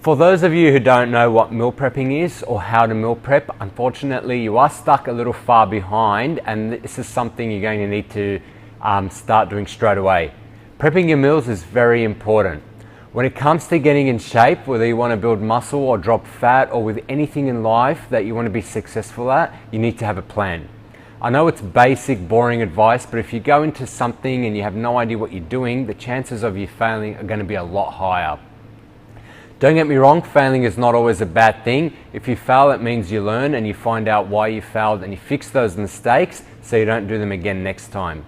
For those of you who don't know what meal prepping is or how to meal prep, unfortunately you are stuck a little far behind, and this is something you're going to need to start doing straight away. Prepping your meals is very important. When it comes to getting in shape, whether you want to build muscle or drop fat, or with anything in life that you want to be successful at, you need to have a plan. I know it's basic, boring advice, but if you go into something and you have no idea what you're doing, the chances of you failing are going to be a lot higher. Don't get me wrong, failing is not always a bad thing. If you fail, it means you learn and you find out why you failed and you fix those mistakes so you don't do them again next time.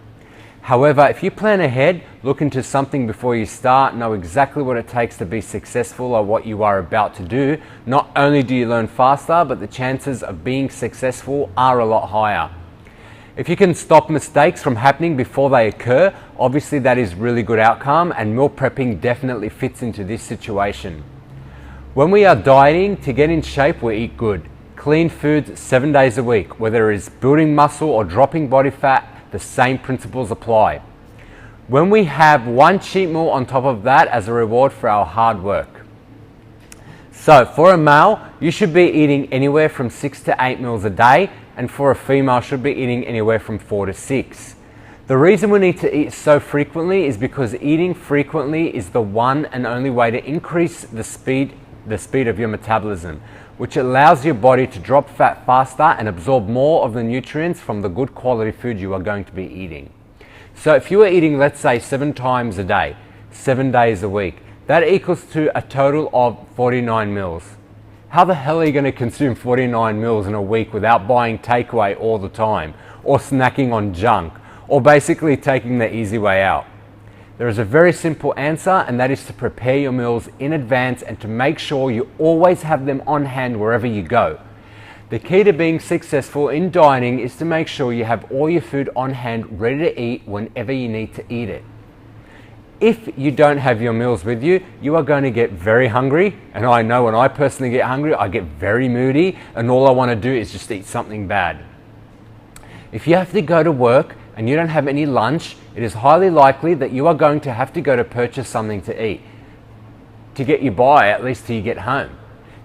However, if you plan ahead, look into something before you start, know exactly what it takes to be successful or what you are about to do, not only do you learn faster, but the chances of being successful are a lot higher. If you can stop mistakes from happening before they occur, obviously that is really good outcome, and meal prepping definitely fits into this situation. When we are dieting, to get in shape, we eat good. Clean foods 7 days a week. Whether it is building muscle or dropping body fat, the same principles apply. When we have one cheat meal on top of that as a reward for our hard work. So for a male, you should be eating anywhere from 6 to 8 meals a day, and for a female should be eating anywhere from 4 to 6. The reason we need to eat so frequently is because eating frequently is the one and only way to increase the speed of your metabolism, which allows your body to drop fat faster and absorb more of the nutrients from the good quality food you are going to be eating. So if you are eating, let's say 7 times a day, 7 days a week, that equals to a total of 49 meals. How the hell are you going to consume 49 meals in a week without buying takeaway all the time, or snacking on junk, or basically taking the easy way out? There is a very simple answer, and that is to prepare your meals in advance and to make sure you always have them on hand wherever you go. The key to being successful in dining is to make sure you have all your food on hand ready to eat whenever you need to eat it. If you don't have your meals with you, you are going to get very hungry, and I know when I personally get hungry, I get very moody, and all I want to do is just eat something bad. If you have to go to work and you don't have any lunch, it is highly likely that you are going to have to go to purchase something to eat to get you by, at least till you get home.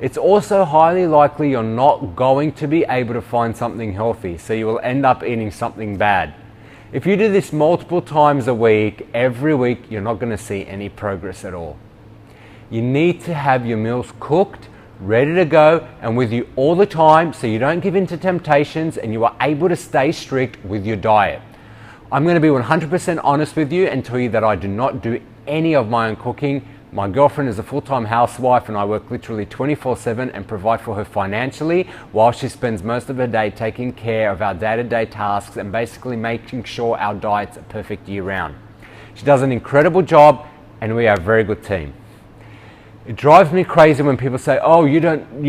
It's also highly likely you're not going to be able to find something healthy, so you will end up eating something bad. If you do this multiple times a week, every week, you're not going to see any progress at all. You need to have your meals cooked, ready to go, and with you all the time, so you don't give in to temptations and you are able to stay strict with your diet. I'm going to be 100% honest with you and tell you that I do not do any of my own cooking. My girlfriend is a full-time housewife, and I work literally 24/7 and provide for her financially, while she spends most of her day taking care of our day-to-day tasks and basically making sure our diets are perfect year-round. She does an incredible job, and we are a very good team. It drives me crazy when people say, "Oh, you don't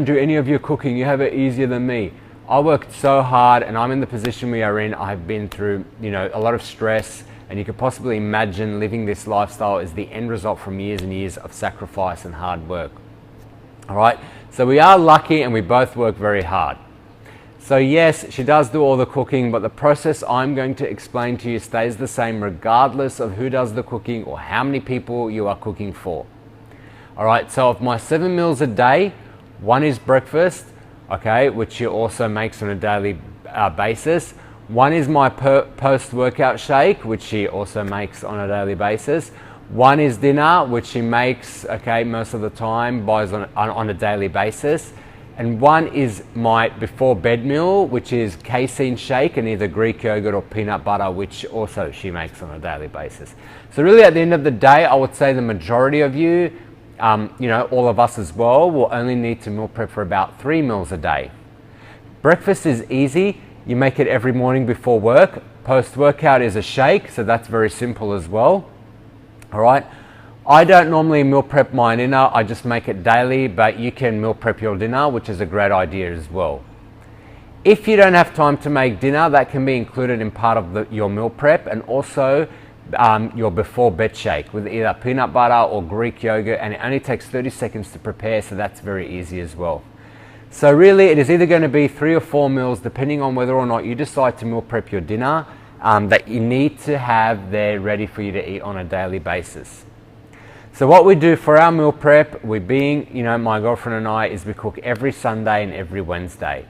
do any of your cooking. You have it easier than me." I worked so hard, and I'm in the position we are in. I've been through, a lot of stress. And you could possibly imagine living this lifestyle is the end result from years and years of sacrifice and hard work. All right, so we are lucky and we both work very hard. So yes, she does do all the cooking, but the process I'm going to explain to you stays the same regardless of who does the cooking or how many people you are cooking for. All right, so of my 7 meals a day, 1 is breakfast, okay, which she also makes on a daily basis. 1 is my post-workout shake, which she also makes on a daily basis. 1 is dinner, which she makes, most of the time, buys on a daily basis. And 1 is my before bed meal, which is casein shake and either Greek yogurt or peanut butter, which also she makes on a daily basis. So really at the end of the day, I would say the majority of you, all of us as well, will only need to meal prep for about 3 meals a day. Breakfast is easy. You make it every morning before work. Post-workout is a shake, so that's very simple as well. All right. I don't normally meal prep my dinner. I just make it daily, but you can meal prep your dinner, which is a great idea as well. If you don't have time to make dinner, that can be included in part of your meal prep, and also your before bed shake with either peanut butter or Greek yogurt, and it only takes 30 seconds to prepare, so that's very easy as well. So really, it is either going to be 3 or 4 meals, depending on whether or not you decide to meal prep your dinner, that you need to have there ready for you to eat on a daily basis. So what we do for our meal prep, my girlfriend and I, is we cook every Sunday and every Wednesday.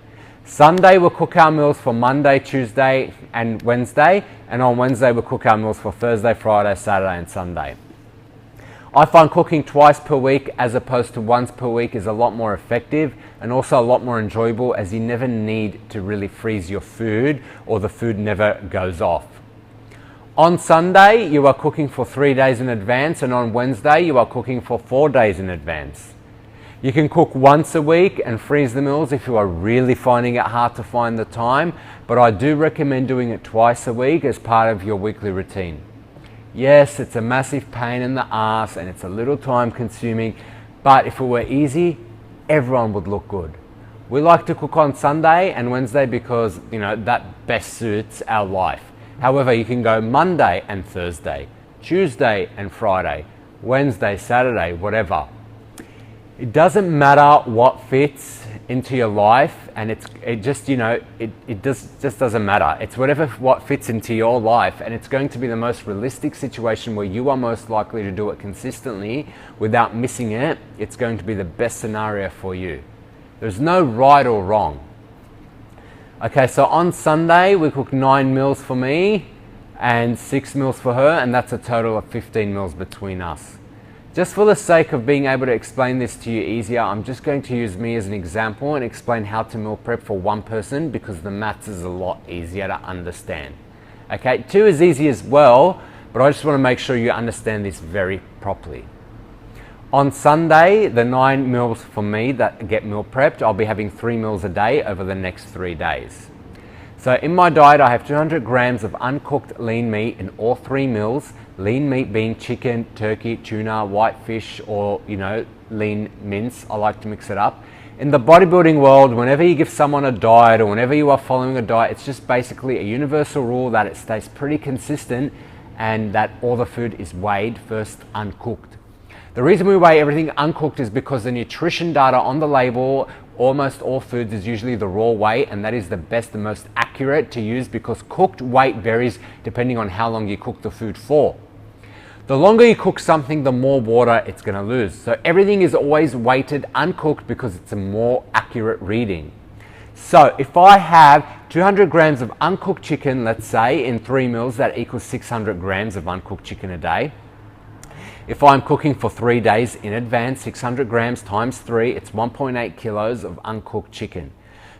Sunday we'll cook our meals for Monday, Tuesday and Wednesday, and on Wednesday we'll cook our meals for Thursday, Friday, Saturday and Sunday. I find cooking twice per week as opposed to once per week is a lot more effective and also a lot more enjoyable, as you never need to really freeze your food or the food never goes off. On Sunday, you are cooking for 3 days in advance, and on Wednesday, you are cooking for 4 days in advance. You can cook once a week and freeze the meals if you are really finding it hard to find the time, but I do recommend doing it twice a week as part of your weekly routine. Yes, it's a massive pain in the ass and it's a little time consuming, but if it were easy, everyone would look good. We like to cook on Sunday and Wednesday because, that best suits our life. However, you can go Monday and Thursday, Tuesday and Friday, Wednesday, Saturday, whatever. It doesn't matter what fits into your life, and it just doesn't matter. It's what fits into your life, and it's going to be the most realistic situation where you are most likely to do it consistently without missing it. It's going to be the best scenario for you. There's no right or wrong. Okay, so on Sunday we cook 9 meals for me and 6 meals for her, and that's a total of 15 meals between us. Just for the sake of being able to explain this to you easier, I'm just going to use me as an example and explain how to meal prep for one person, because the maths is a lot easier to understand. Okay, 2 is easy as well, but I just want to make sure you understand this very properly. On Sunday, the 9 meals for me that get meal prepped, I'll be having 3 meals a day over the next 3 days. So in my diet, I have 200 grams of uncooked lean meat in all 3 meals. Lean meat being chicken, turkey, tuna, white fish, or, lean mince. I like to mix it up. In the bodybuilding world, whenever you give someone a diet or whenever you are following a diet, it's just basically a universal rule that it stays pretty consistent and that all the food is weighed first uncooked. The reason we weigh everything uncooked is because the nutrition data on the label, almost all foods, is usually the raw weight, and that is the best and most accurate to use because cooked weight varies depending on how long you cook the food for. The longer you cook something, the more water it's going to lose. So everything is always weighted uncooked because it's a more accurate reading. So if I have 200 grams of uncooked chicken, let's say, in 3 meals, that equals 600 grams of uncooked chicken a day. If I'm cooking for 3 days in advance, 600 grams times 3, it's 1.8 kilos of uncooked chicken.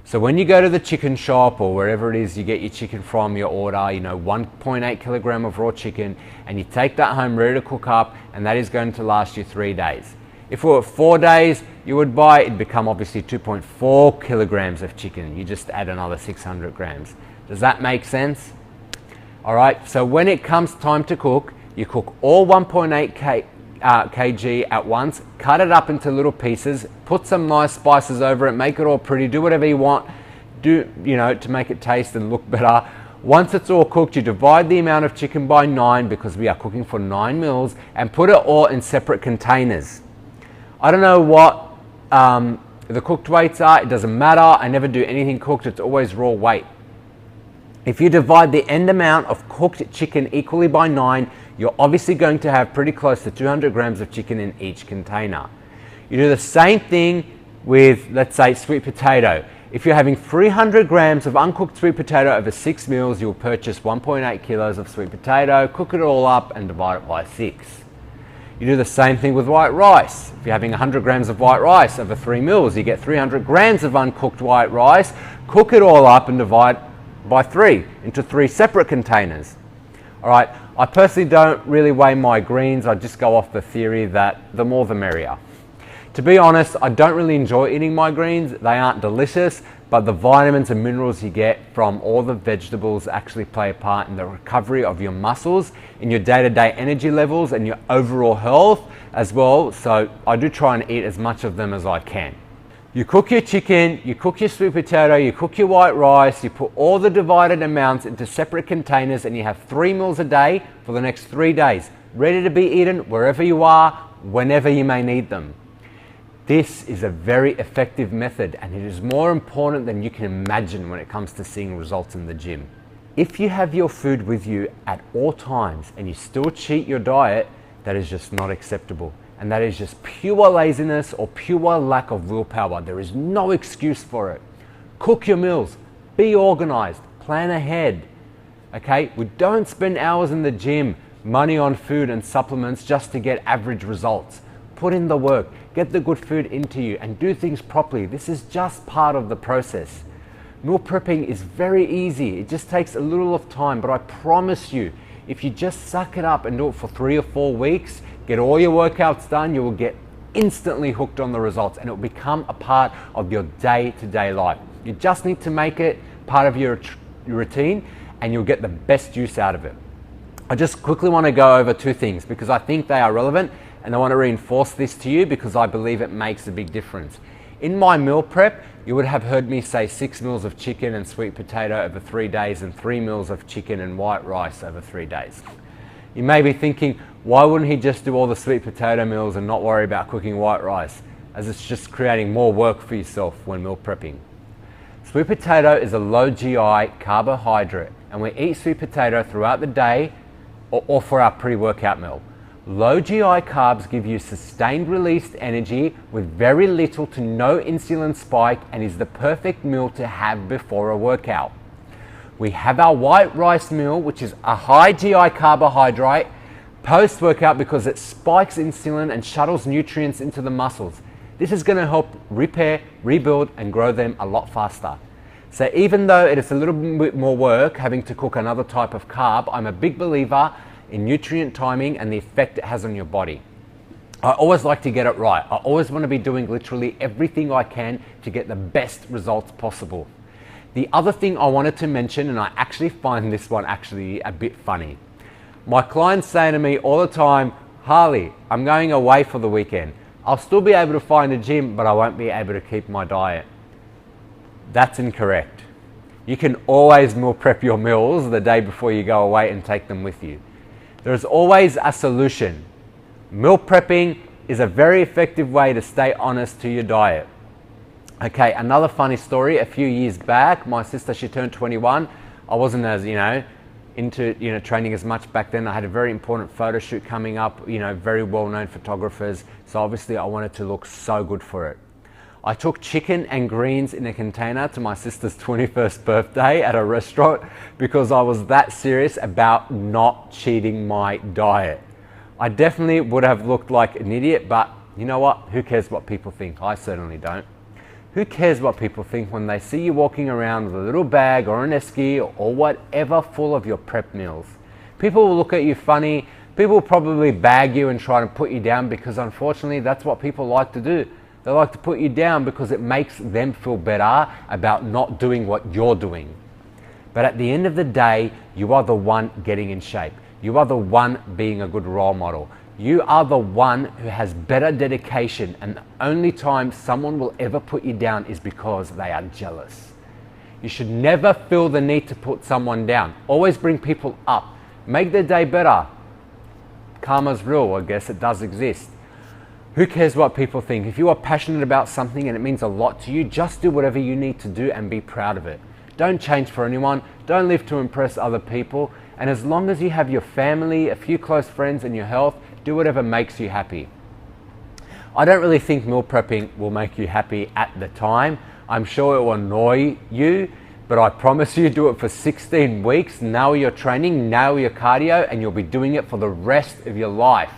So when you go to the chicken shop or wherever it is you get your chicken from, your order, 1.8 kilogram of raw chicken, and you take that home ready to cook up, and that is going to last you 3 days. If it were 4 days, you would buy, it'd become obviously 2.4 kilograms of chicken. You just add another 600 grams. Does that make sense? All right, so when it comes time to cook, you cook all 1.8 kg at once, cut it up into little pieces, put some nice spices over it, make it all pretty, do whatever you want, to make it taste and look better. Once it's all cooked, you divide the amount of chicken by 9 because we are cooking for 9 meals, and put it all in separate containers. I don't know what the cooked weights are, it doesn't matter. I never do anything cooked, it's always raw weight. If you divide the end amount of cooked chicken equally by 9, you're obviously going to have pretty close to 200 grams of chicken in each container. You do the same thing with, let's say, sweet potato. If you're having 300 grams of uncooked sweet potato over 6 meals, you'll purchase 1.8 kilos of sweet potato, cook it all up and divide it by 6. You do the same thing with white rice. If you're having 100 grams of white rice over 3 meals, you get 300 grams of uncooked white rice, cook it all up and divide by 3 into 3 separate containers. All right, I personally don't really weigh my greens. I just go off the theory that the more the merrier. To be honest, I don't really enjoy eating my greens. They aren't delicious, but the vitamins and minerals you get from all the vegetables actually play a part in the recovery of your muscles, in your day-to-day energy levels and your overall health as well. So I do try and eat as much of them as I can. You cook your chicken, you cook your sweet potato, you cook your white rice, you put all the divided amounts into separate containers, and you have 3 meals a day for the next 3 days, ready to be eaten wherever you are, whenever you may need them. This is a very effective method, and it is more important than you can imagine when it comes to seeing results in the gym. If you have your food with you at all times and you still cheat your diet, that is just not acceptable. And that is just pure laziness or pure lack of willpower. There is no excuse for it. Cook your meals, be organized, plan ahead. Okay, we don't spend hours in the gym, money on food and supplements just to get average results. Put in the work, get the good food into you and do things properly. This is just part of the process. Meal prepping is very easy. It just takes a little of time, but I promise you, if you just suck it up and do it for 3 or 4 weeks, get all your workouts done, you will get instantly hooked on the results and it will become a part of your day-to-day life. You just need to make it part of your routine and you'll get the best use out of it. I just quickly want to go over 2 things because I think they are relevant and I want to reinforce this to you because I believe it makes a big difference. In my meal prep, you would have heard me say 6 meals of chicken and sweet potato over 3 days and 3 meals of chicken and white rice over 3 days. You may be thinking, why wouldn't he just do all the sweet potato meals and not worry about cooking white rice, as it's just creating more work for yourself when meal prepping. Sweet potato is a low GI carbohydrate and we eat sweet potato throughout the day or for our pre-workout meal. Low GI carbs give you sustained released energy with very little to no insulin spike and is the perfect meal to have before a workout. We have our white rice meal, which is a high GI carbohydrate, post-workout because it spikes insulin and shuttles nutrients into the muscles. This is going to help repair, rebuild and grow them a lot faster. So even though it is a little bit more work having to cook another type of carb, I'm a big believer in nutrient timing and the effect it has on your body. I always like to get it right. I always want to be doing literally everything I can to get the best results possible. The other thing I wanted to mention, and I actually find this one actually a bit funny. My clients say to me all the time, Harley, I'm going away for the weekend. I'll still be able to find a gym, but I won't be able to keep my diet. That's incorrect. You can always meal prep your meals the day before you go away and take them with you. There's always a solution. Meal prepping is a very effective way to stay honest to your diet. Okay, another funny story. A few years back, my sister, she turned 21. I wasn't as, into, training as much back then. I had a very important photo shoot coming up, very well-known photographers. So obviously I wanted to look so good for it. I took chicken and greens in a container to my sister's 21st birthday at a restaurant because I was that serious about not cheating my diet. I definitely would have looked like an idiot, but you know what? Who cares what people think? I certainly don't. Who cares what people think when they see you walking around with a little bag or an esky or whatever full of your prep meals? People will look at you funny. People will probably bag you and try to put you down because unfortunately that's what people like to do. They like to put you down because it makes them feel better about not doing what you're doing. But at the end of the day, you are the one getting in shape. You are the one being a good role model. You are the one who has better dedication, and the only time someone will ever put you down is because they are jealous. You should never feel the need to put someone down. Always bring people up. Make their day better. Karma's real, I guess it does exist. Who cares what people think? If you are passionate about something and it means a lot to you, just do whatever you need to do and be proud of it. Don't change for anyone. Don't live to impress other people. And as long as you have your family, a few close friends and your health, do whatever makes you happy. I don't really think meal prepping will make you happy at the time. I'm sure it will annoy you, but I promise you, do it for 16 weeks, nail your training, nail your cardio, and you'll be doing it for the rest of your life.